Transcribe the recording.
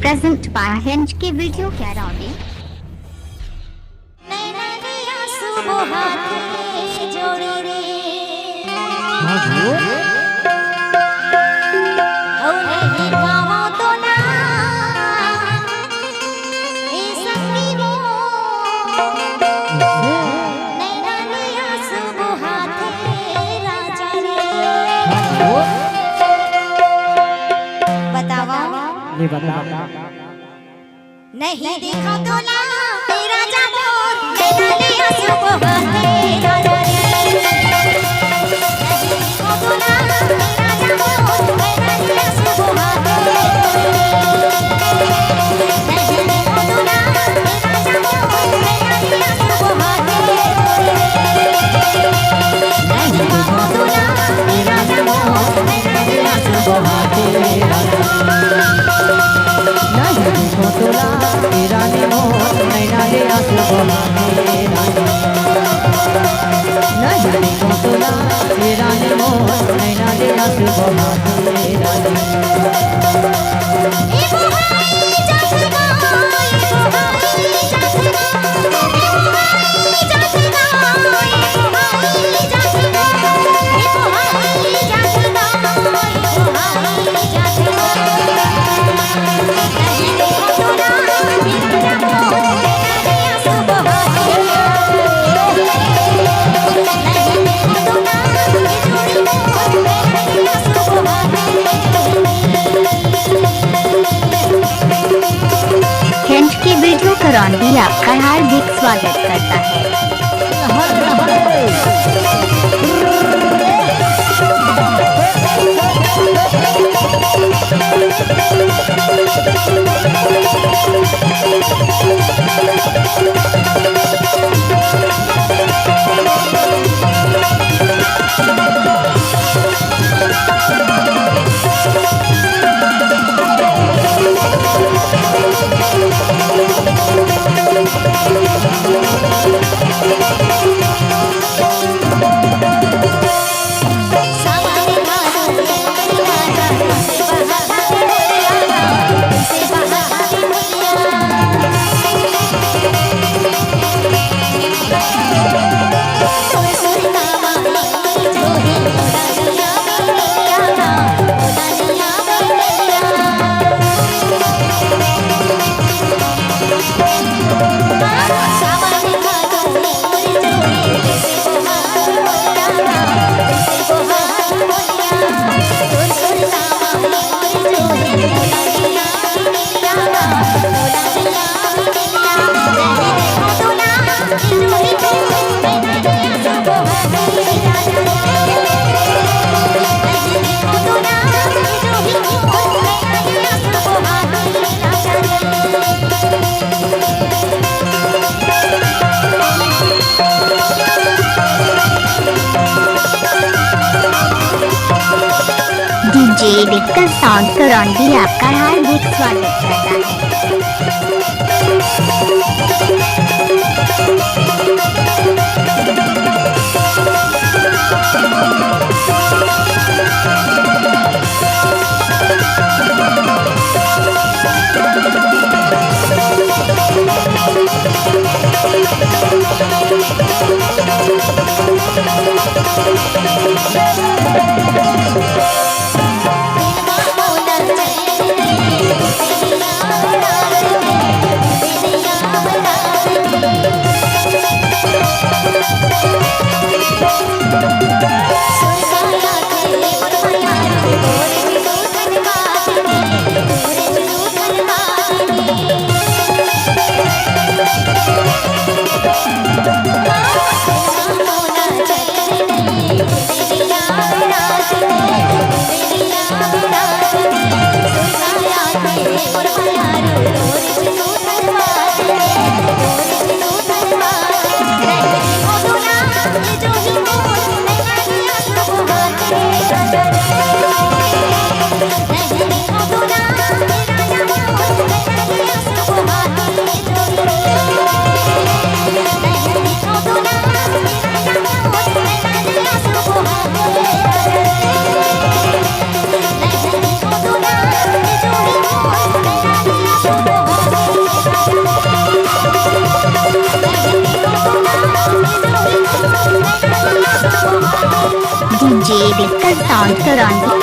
present by HK Video Karaoke. नहीं देखा तो ना तेरा जामोर नैना लिया सुबह तेरा नहीं देखा तो ना तेरा जामोर नैना लिया सुबह नहीं देखा तो ना तेरा जामोर नैना लिया सुबह नहीं देखा तो ना तेरा जामोर नैना लिया सुबह तोला तेरा ने मोह नैना ले आंसू बहाते न जाने को तोला तेरा ने मोह नैना ले आंसू HK Video Karaoke आपका हार्दिक स्वागत करता है। DJ Victor Sound Karaoke आपका हार्दिक स्वागत करता है। Thank you. DJ Disco Sound Surrounding